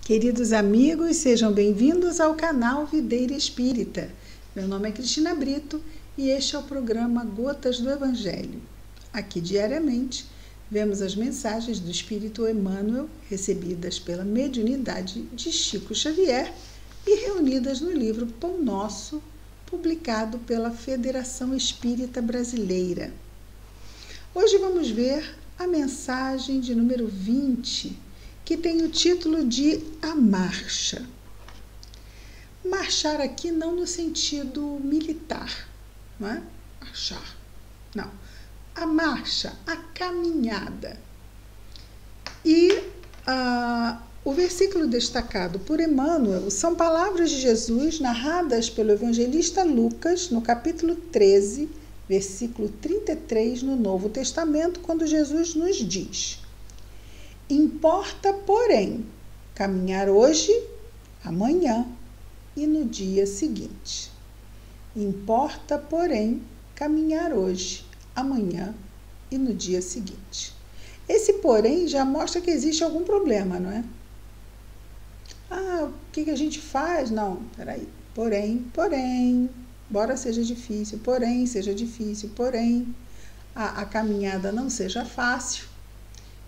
Queridos amigos, sejam bem-vindos ao canal Videira Espírita. Meu nome é Cristina Brito e este é o programa Gotas do Evangelho. Aqui, diariamente, vemos as mensagens do Espírito Emmanuel, recebidas pela mediunidade de Chico Xavier e reunidas no livro Pão Nosso, publicado pela Federação Espírita Brasileira. Hoje vamos ver a mensagem de número 20, que tem o título de A Marcha. Marchar aqui não no sentido militar, não é? Marchar, não. A marcha, a caminhada. E o versículo destacado por Emmanuel são palavras de Jesus narradas pelo evangelista Lucas, no capítulo 13, versículo 33, no Novo Testamento, quando Jesus nos diz: importa, porém, caminhar hoje, amanhã e no dia seguinte. Importa, porém, caminhar hoje, amanhã e no dia seguinte. Esse porém já mostra que existe algum problema, não é? O que a gente faz? Não, peraí. Porém, embora seja difícil, porém, a caminhada não seja fácil,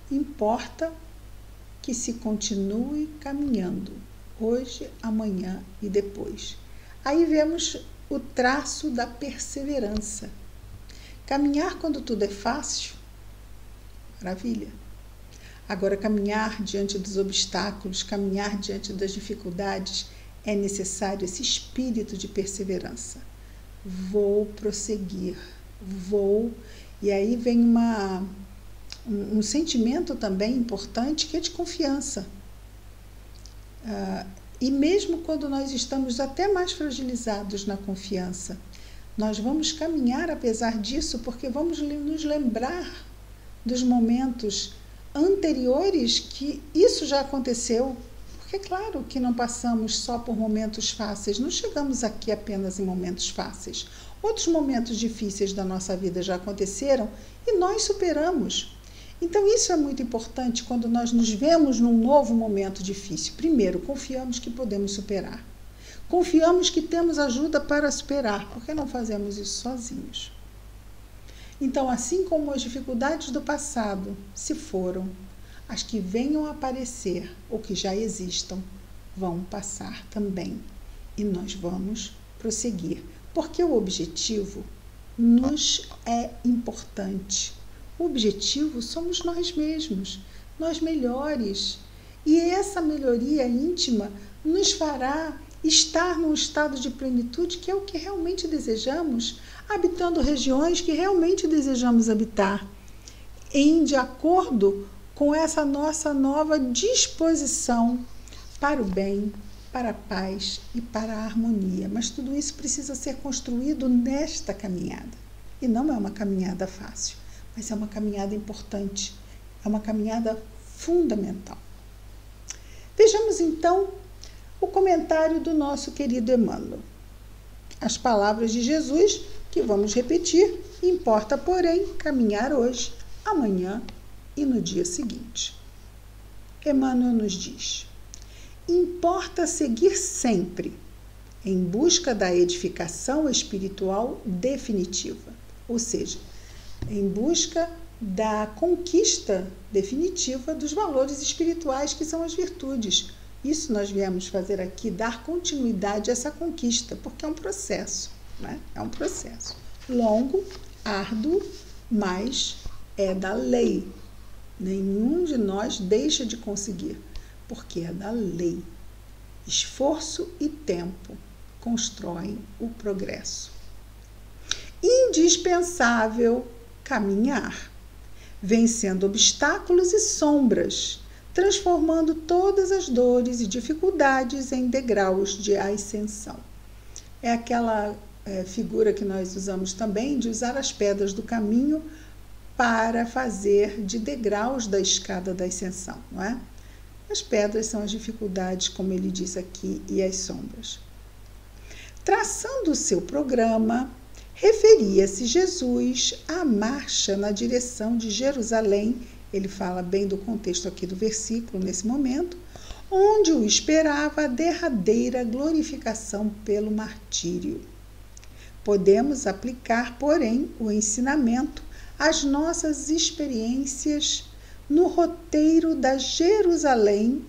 importa que se continue caminhando, hoje, amanhã e depois. Aí vemos o traço da perseverança. Caminhar quando tudo é fácil, maravilha. Agora, caminhar diante dos obstáculos, caminhar diante das dificuldades, é necessário esse espírito de perseverança. Vou prosseguir, e aí vem um sentimento também importante que é de confiança. E mesmo quando nós estamos até mais fragilizados na confiança, nós vamos caminhar apesar disso, porque vamos nos lembrar dos momentos anteriores que isso já aconteceu. Porque é claro que não passamos só por momentos fáceis, não chegamos aqui apenas em momentos fáceis. Outros momentos difíceis da nossa vida já aconteceram e nós superamos. Então, isso é muito importante quando nós nos vemos num novo momento difícil. Primeiro, confiamos que podemos superar. Confiamos que temos ajuda para superar, porque não fazemos isso sozinhos. Então, assim como as dificuldades do passado se foram, as que venham a aparecer ou que já existam vão passar também. E nós vamos prosseguir, porque o objetivo nos é importante. O objetivo somos nós mesmos, nós melhores. E essa melhoria íntima nos fará estar num estado de plenitude que é o que realmente desejamos, habitando regiões que realmente desejamos habitar, de acordo com essa nossa nova disposição para o bem, para a paz e para a harmonia. Mas tudo isso precisa ser construído nesta caminhada. E não é uma caminhada fácil, mas é uma caminhada importante, é uma caminhada fundamental. Vejamos então o comentário do nosso querido Emmanuel. As palavras de Jesus, que vamos repetir: importa, porém, caminhar hoje, amanhã e no dia seguinte. Emmanuel nos diz: importa seguir sempre em busca da edificação espiritual definitiva, ou seja, em busca da conquista definitiva dos valores espirituais que são as virtudes. Isso nós viemos fazer aqui, dar continuidade a essa conquista, porque é um processo, né? É um processo longo, árduo, mas é da lei. Nenhum de nós deixa de conseguir, porque é da lei. Esforço e tempo constroem o progresso. Indispensável caminhar, vencendo obstáculos e sombras, transformando todas as dores e dificuldades em degraus de ascensão. É aquela figura que nós usamos também de usar as pedras do caminho para fazer de degraus da escada da ascensão, não é? As pedras são as dificuldades, como ele diz aqui, e as sombras. Traçando o seu programa, referia-se Jesus à marcha na direção de Jerusalém. Ele fala bem do contexto aqui do versículo nesse momento, onde o esperava a derradeira glorificação pelo martírio. Podemos aplicar, porém, o ensinamento às nossas experiências no roteiro da Jerusalém,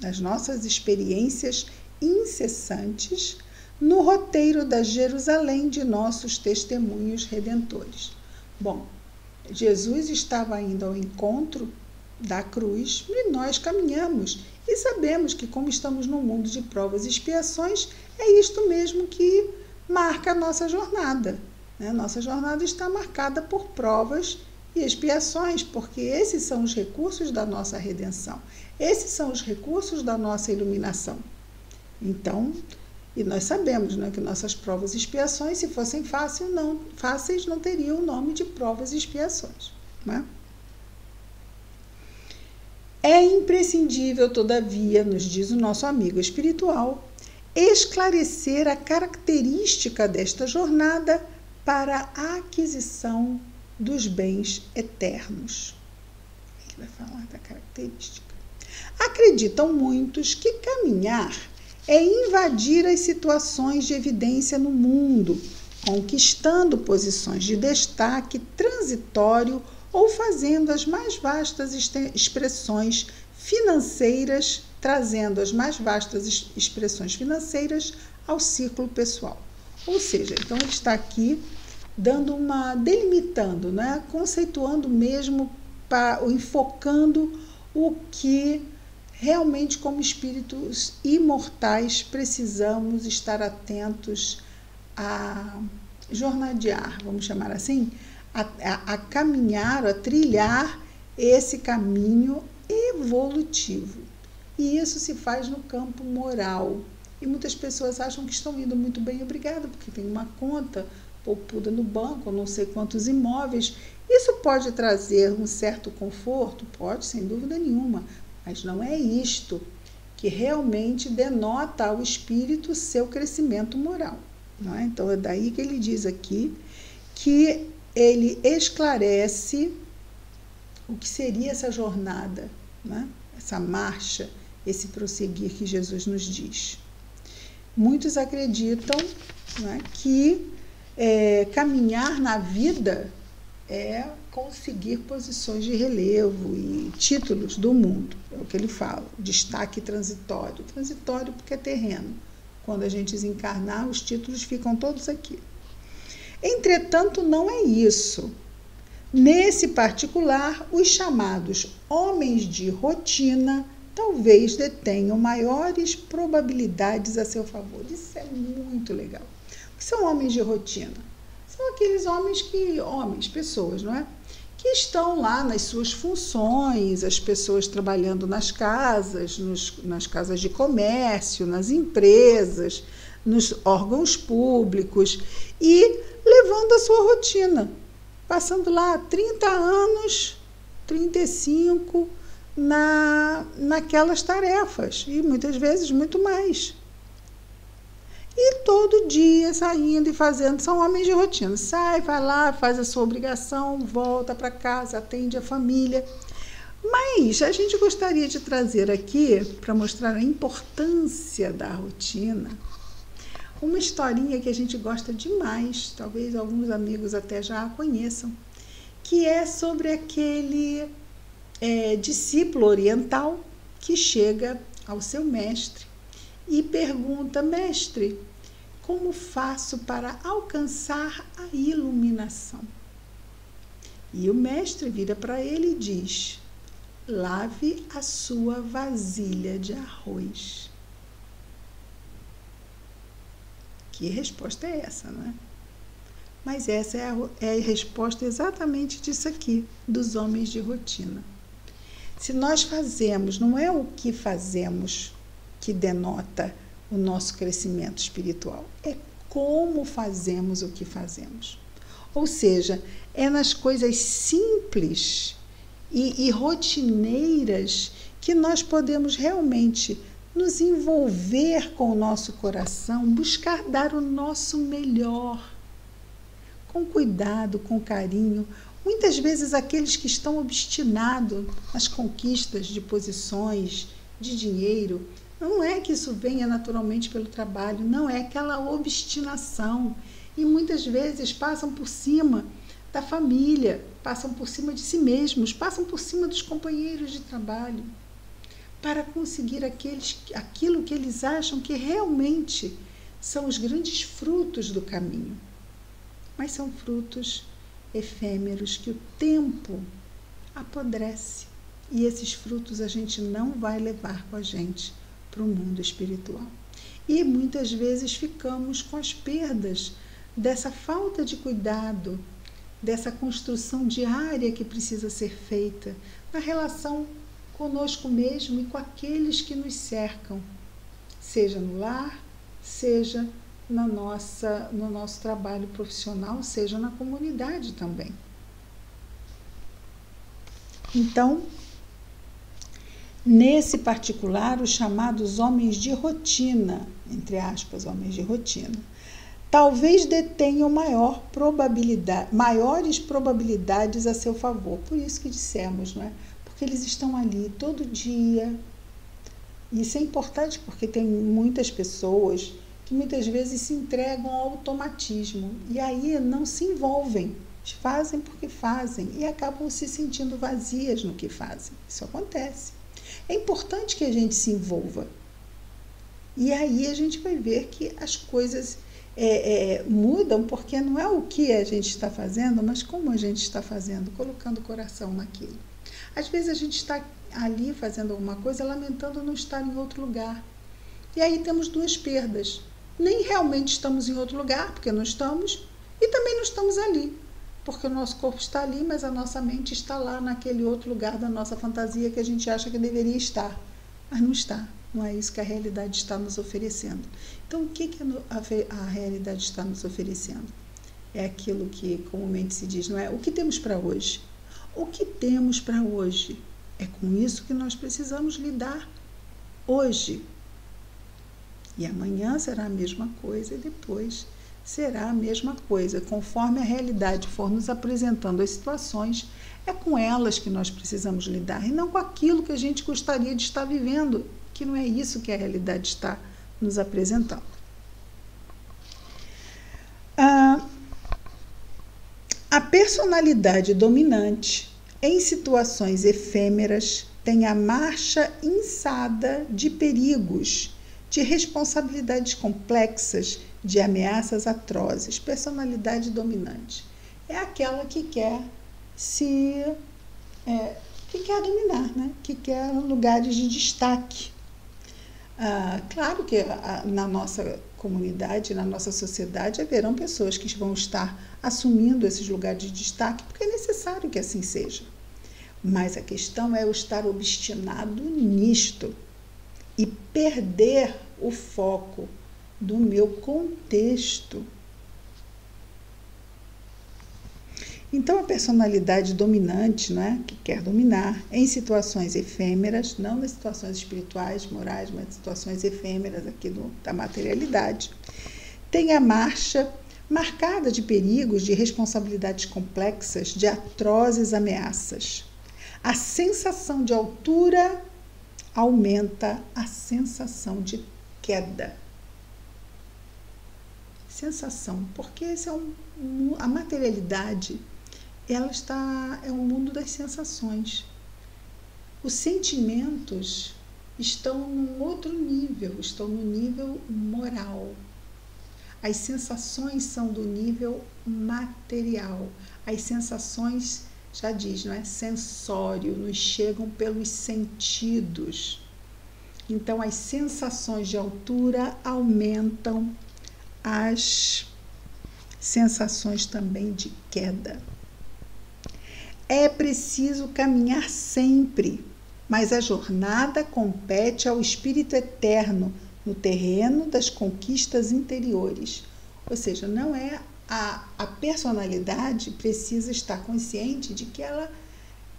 nas nossas experiências incessantes, no roteiro da Jerusalém de nossos testemunhos redentores. Bom, Jesus estava indo ao encontro da cruz e nós caminhamos e sabemos que, como estamos num mundo de provas e expiações, é isto mesmo que marca a nossa jornada. Nossa jornada está marcada por provas e expiações, porque esses são os recursos da nossa redenção, esses são os recursos da nossa iluminação. Então, e nós sabemos, que nossas provas e expiações, se fossem fáceis, não teriam o nome de provas e expiações. É imprescindível, todavia, nos diz o nosso amigo espiritual, esclarecer a característica desta jornada para a aquisição dos bens eternos. Aqui vai falar da característica. Acreditam muitos que caminhar é invadir as situações de evidência no mundo, conquistando posições de destaque transitório ou fazendo as mais vastas expressões financeiras, trazendo as mais vastas expressões financeiras ao círculo pessoal. Ou seja, então ele está aqui delimitando, conceituando mesmo, enfocando o que realmente, como espíritos imortais, precisamos estar atentos a jornadear, vamos chamar assim, a caminhar, a trilhar esse caminho evolutivo. E isso se faz no campo moral. E muitas pessoas acham que estão indo muito bem, obrigada, porque tem uma conta poupuda no banco, não sei quantos imóveis. Isso pode trazer um certo conforto? Pode, sem dúvida nenhuma. Mas não é isto que realmente denota ao espírito seu crescimento moral. Não é? Então, é daí que ele diz aqui que ele esclarece o que seria essa jornada, essa marcha, esse prosseguir que Jesus nos diz. Muitos acreditam que caminhar na vida é conseguir posições de relevo e títulos do mundo, é o que ele fala, destaque transitório. Transitório porque é terreno. Quando a gente desencarnar, os títulos ficam todos aqui. Entretanto, não é isso. Nesse particular, os chamados homens de rotina talvez detenham maiores probabilidades a seu favor. Isso é muito legal. O que são homens de rotina? São aqueles pessoas, não é? Que estão lá nas suas funções, as pessoas trabalhando nas casas, nas casas de comércio, nas empresas, nos órgãos públicos e levando a sua rotina, passando lá 30 anos, 35, naquelas tarefas, e muitas vezes muito mais. E todo dia saindo e fazendo, são homens de rotina. Sai, vai lá, faz a sua obrigação, volta para casa, atende a família. Mas a gente gostaria de trazer aqui, para mostrar a importância da rotina, uma historinha que a gente gosta demais, talvez alguns amigos até já a conheçam, que é sobre aquele discípulo oriental que chega ao seu mestre e pergunta: mestre, como faço para alcançar a iluminação? E o mestre vira para ele e diz: lave a sua vasilha de arroz. Que resposta é essa, não é? Mas essa é a resposta exatamente disso aqui, dos homens de rotina. Se nós fazemos, não é o que fazemos que denota o nosso crescimento espiritual, é como fazemos o que fazemos. Ou seja, é nas coisas simples e rotineiras que nós podemos realmente nos envolver com o nosso coração, buscar dar o nosso melhor, com cuidado, com carinho. Muitas vezes aqueles que estão obstinados nas conquistas de posições de dinheiro, não é que isso venha naturalmente pelo trabalho, não é aquela obstinação. E muitas vezes passam por cima da família, passam por cima de si mesmos, passam por cima dos companheiros de trabalho, para conseguir aquilo que eles acham que realmente são os grandes frutos do caminho. Mas são frutos efêmeros que o tempo apodrece. E esses frutos a gente não vai levar com a gente para o mundo espiritual. E muitas vezes ficamos com as perdas dessa falta de cuidado, dessa construção diária que precisa ser feita na relação conosco mesmo e com aqueles que nos cercam, seja no lar, seja no nosso trabalho profissional, seja na comunidade também. Então, nesse particular, os chamados homens de rotina, entre aspas, homens de rotina, talvez detenham maiores probabilidades a seu favor. Por isso que dissemos, não é? Porque eles estão ali todo dia. Isso é importante porque tem muitas pessoas que muitas vezes se entregam ao automatismo e aí não se envolvem, fazem porque fazem e acabam se sentindo vazias no que fazem. Isso acontece. É importante que a gente se envolva e aí a gente vai ver que as coisas mudam, porque não é o que a gente está fazendo, mas como a gente está fazendo, colocando o coração naquilo. Às vezes a gente está ali fazendo alguma coisa, lamentando não estar em outro lugar. E aí temos duas perdas. Nem realmente estamos em outro lugar, porque não estamos, e também não estamos ali, porque o nosso corpo está ali, mas a nossa mente está lá naquele outro lugar da nossa fantasia que a gente acha que deveria estar, mas não está. Não é isso que a realidade está nos oferecendo. Então, o que a realidade está nos oferecendo? É aquilo que comumente se diz, não é? O que temos para hoje? O que temos para hoje? É com isso que nós precisamos lidar hoje. E amanhã será a mesma coisa e depois será a mesma coisa. Conforme a realidade for nos apresentando as situações, é com elas que nós precisamos lidar e não com aquilo que a gente gostaria de estar vivendo, que não é isso que a realidade está nos apresentando. A personalidade dominante em situações efêmeras tem a marcha insada de perigos, de responsabilidades complexas, de ameaças atrozes. Personalidade dominante é aquela que quer que quer dominar, né? Que quer lugares de destaque. Claro que na nossa comunidade, na nossa sociedade, haverão pessoas que vão estar assumindo esses lugares de destaque, porque é necessário que assim seja. Mas a questão é eu estar obstinado nisto e perder o foco do meu contexto. Então, a personalidade dominante, não é? Que quer dominar em situações efêmeras, não nas situações espirituais, morais, mas em situações efêmeras aqui da materialidade, tem a marcha marcada de perigos, de responsabilidades complexas, de atrozes ameaças. A sensação de altura aumenta a sensação de queda. Sensação, porque esse a materialidade, é um mundo das sensações. Os sentimentos estão num outro nível, estão no nível moral. As sensações são do nível material. As sensações, já diz, não é? Sensório, nos chegam pelos sentidos. Então, as sensações de altura aumentam as sensações também de queda. É preciso caminhar sempre, mas a jornada compete ao espírito eterno no terreno das conquistas interiores. Ou seja, não é a personalidade precisa estar consciente de que ela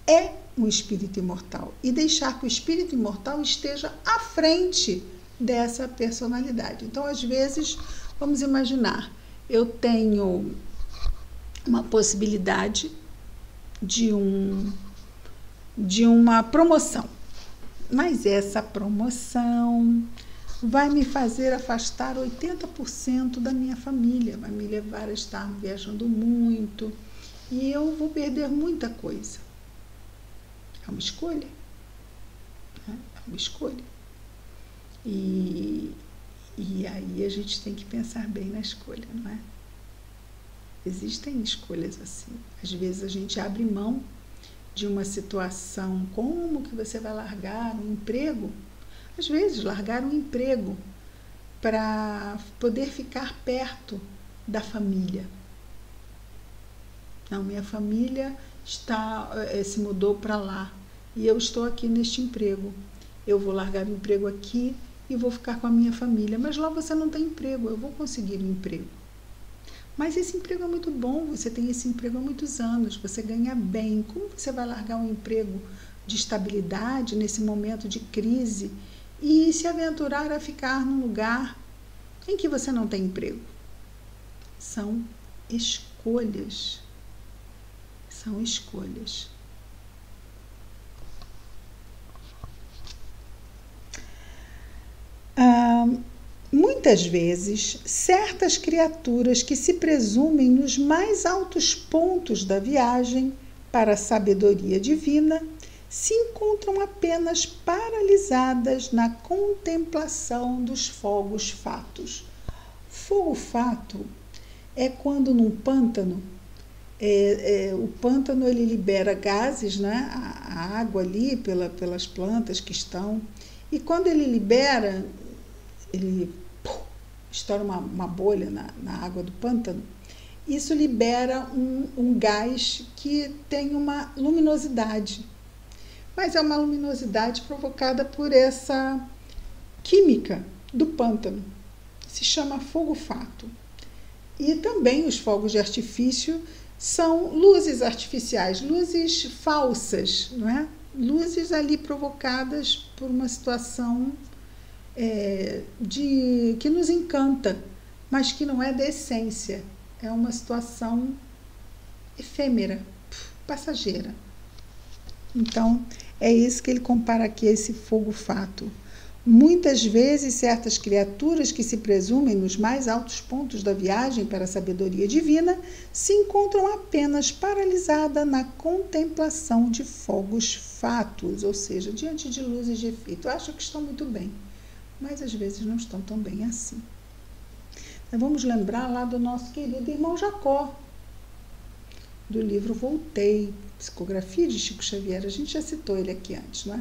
é um espírito imortal e deixar que o espírito imortal esteja à frente dessa personalidade. Então, às vezes, vamos imaginar, eu tenho uma possibilidade de uma promoção mas essa promoção vai me fazer afastar 80% da minha família, vai me levar a estar viajando muito e eu vou perder muita coisa. É uma escolha, né? É uma escolha. E aí a gente tem que pensar bem na escolha, não é? Existem escolhas assim. Às vezes a gente abre mão de uma situação, como que você vai largar um emprego? Às vezes, largar um emprego para poder ficar perto da família. Não, minha família se mudou para lá e eu estou aqui neste emprego. Eu vou largar o emprego aqui e vou ficar com a minha família. Mas lá você não tem emprego, eu vou conseguir um emprego. Mas esse emprego é muito bom, você tem esse emprego há muitos anos, você ganha bem. Como você vai largar um emprego de estabilidade nesse momento de crise e se aventurar a ficar num lugar em que você não tem emprego? São escolhas. São escolhas. Muitas vezes, certas criaturas que se presumem nos mais altos pontos da viagem para a sabedoria divina se encontram apenas paralisadas na contemplação dos fogos fatos. Fogo fato é quando num pântano, o pântano ele libera gases, né? A água ali pelas plantas que estão, e quando ele libera, ele estoura uma bolha na água do pântano, isso libera um gás que tem uma luminosidade. Mas é uma luminosidade provocada por essa química do pântano. Se chama fogo fato. E também os fogos de artifício são luzes artificiais, luzes falsas, não é? Luzes ali provocadas por uma situação que nos encanta, mas que não é da essência. É uma situação efêmera, passageira. Então, é isso que ele compara aqui a esse fogo fato. Muitas vezes, certas criaturas que se presumem nos mais altos pontos da viagem para a sabedoria divina se encontram apenas paralisadas na contemplação de fogos fatos, ou seja, diante de luzes de efeito. Acham que estão muito bem, mas às vezes não estão tão bem assim. Então, vamos lembrar lá do nosso querido irmão Jacó, do livro Voltei, Psicografia de Chico Xavier. A gente já citou ele aqui antes, não é?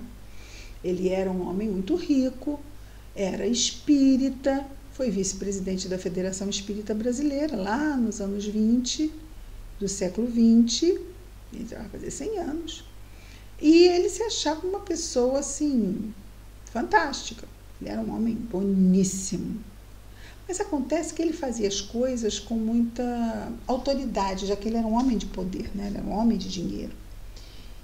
Ele era um homem muito rico, era espírita, foi vice-presidente da Federação Espírita Brasileira, lá nos anos 20, do século 20, ele vai fazer 100 anos. E ele se achava uma pessoa, assim, fantástica. Ele era um homem boníssimo. Mas acontece que ele fazia as coisas com muita autoridade, já que ele era um homem de poder, né? Ele era um homem de dinheiro.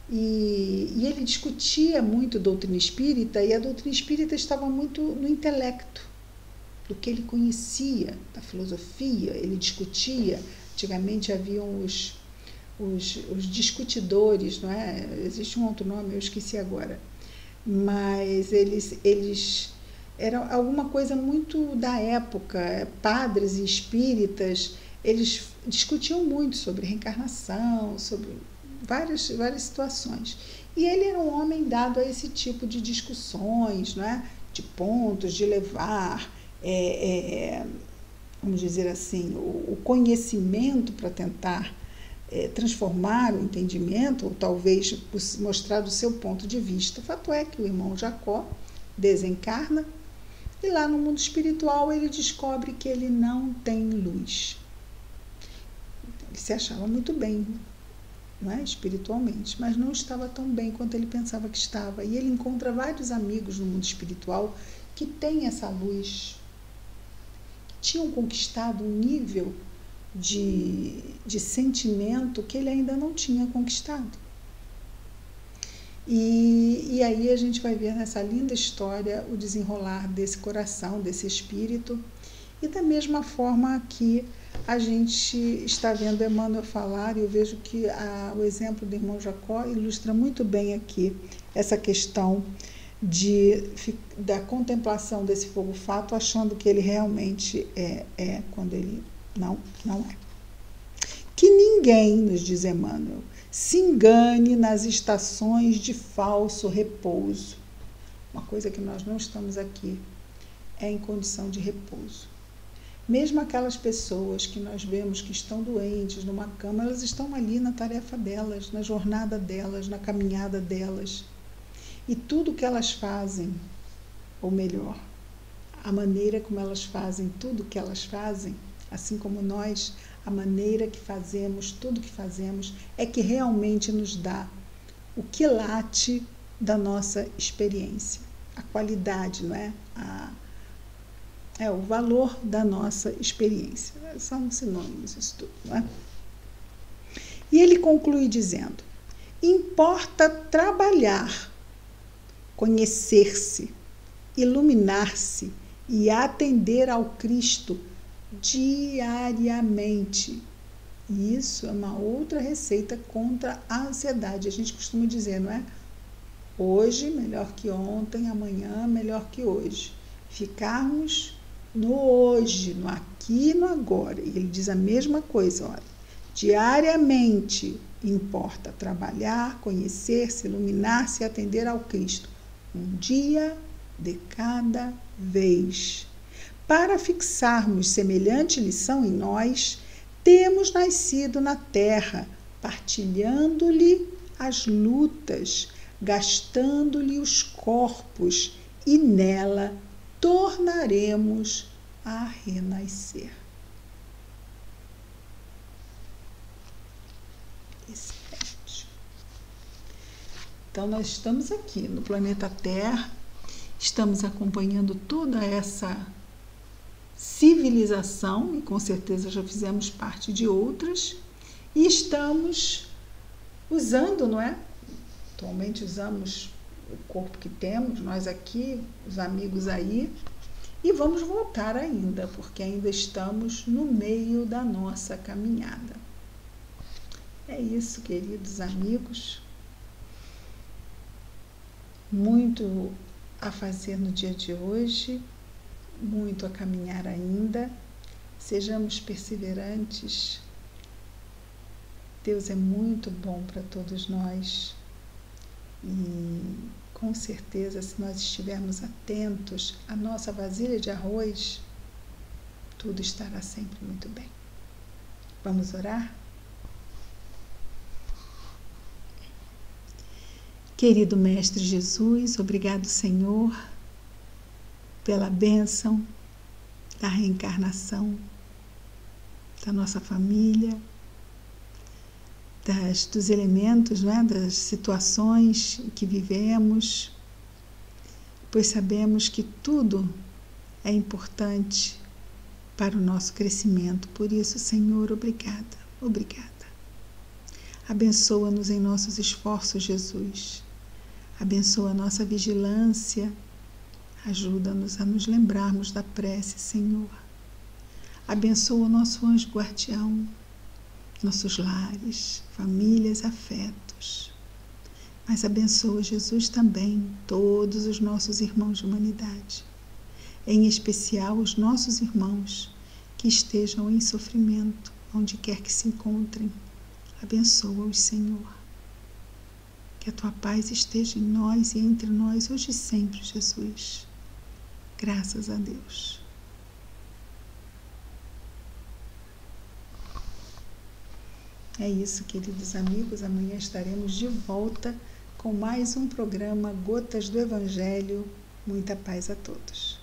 E ele discutia muito doutrina espírita, e a doutrina espírita estava muito no intelecto, do que ele conhecia, da filosofia, ele discutia. Antigamente haviam os discutidores, não é? Existe um outro nome, eu esqueci agora. Mas eles era alguma coisa muito da época, padres e espíritas, eles discutiam muito sobre reencarnação, sobre várias situações. E ele era um homem dado a esse tipo de discussões, não é? De pontos, de levar, vamos dizer assim, o conhecimento para tentar transformar o entendimento, ou talvez mostrar do seu ponto de vista. O fato é que o irmão Jacó desencarna, e lá no mundo espiritual ele descobre que ele não tem luz. Ele se achava muito bem, não é? Espiritualmente, mas não estava tão bem quanto ele pensava que estava. E ele encontra vários amigos no mundo espiritual que têm essa luz, que tinham conquistado um nível de sentimento que ele ainda não tinha conquistado. E aí a gente vai ver nessa linda história o desenrolar desse coração, desse espírito. E da mesma forma aqui a gente está vendo Emmanuel falar, e eu vejo que o exemplo do irmão Jacó ilustra muito bem aqui essa questão da contemplação desse fogo fato, achando que ele realmente é quando ele não é. Que ninguém, nos diz Emmanuel, se engane nas estações de falso repouso. Uma coisa que nós não estamos aqui é em condição de repouso. Mesmo aquelas pessoas que nós vemos que estão doentes numa cama, elas estão ali na tarefa delas, na jornada delas, na caminhada delas. E tudo que elas fazem, ou melhor, a maneira como elas fazem tudo que elas fazem, assim como nós, a maneira que fazemos, tudo que fazemos, é que realmente nos dá o quilate da nossa experiência, a qualidade, não é? O valor da nossa experiência. São sinônimos isso tudo, não é? E ele conclui dizendo: importa trabalhar, conhecer-se, iluminar-se e atender ao Cristo diariamente. E isso é uma outra receita contra a ansiedade. A gente costuma dizer, não é? Hoje melhor que ontem, amanhã melhor que hoje. Ficarmos no hoje, no aqui e no agora. E ele diz a mesma coisa, olha. Diariamente importa trabalhar, conhecer-se, iluminar-se e atender ao Cristo. Um dia de cada vez. Para fixarmos semelhante lição em nós, temos nascido na terra, partilhando-lhe as lutas, gastando-lhe os corpos, e nela tornaremos a renascer. Excelente. Então, nós estamos aqui no planeta Terra, estamos acompanhando toda essa civilização, e com certeza já fizemos parte de outras, e estamos usando, não é? Atualmente usamos o corpo que temos, nós aqui, os amigos aí, e vamos voltar ainda, porque ainda estamos no meio da nossa caminhada. É isso, queridos amigos. Muito a fazer no dia de hoje, muito a caminhar ainda. Sejamos perseverantes. Deus é muito bom para todos nós. E com certeza, se nós estivermos atentos à nossa vasilha de arroz, tudo estará sempre muito bem. Vamos orar? Querido Mestre Jesus, obrigado, Senhor, pela bênção da reencarnação da nossa família, dos elementos, não é? Das situações que vivemos, pois sabemos que tudo é importante para o nosso crescimento. Por isso, Senhor, obrigada, obrigada. Abençoa-nos em nossos esforços, Jesus. Abençoa a nossa vigilância. Ajuda-nos a nos lembrarmos da prece, Senhor. Abençoa o nosso anjo guardião, nossos lares, famílias, afetos. Mas abençoa, Jesus, também todos os nossos irmãos de humanidade, em especial os nossos irmãos que estejam em sofrimento, onde quer que se encontrem. Abençoa-os, Senhor. Que a Tua paz esteja em nós e entre nós hoje e sempre, Jesus. Graças a Deus. É isso, queridos amigos. Amanhã estaremos de volta com mais um programa Gotas do Evangelho. Muita paz a todos.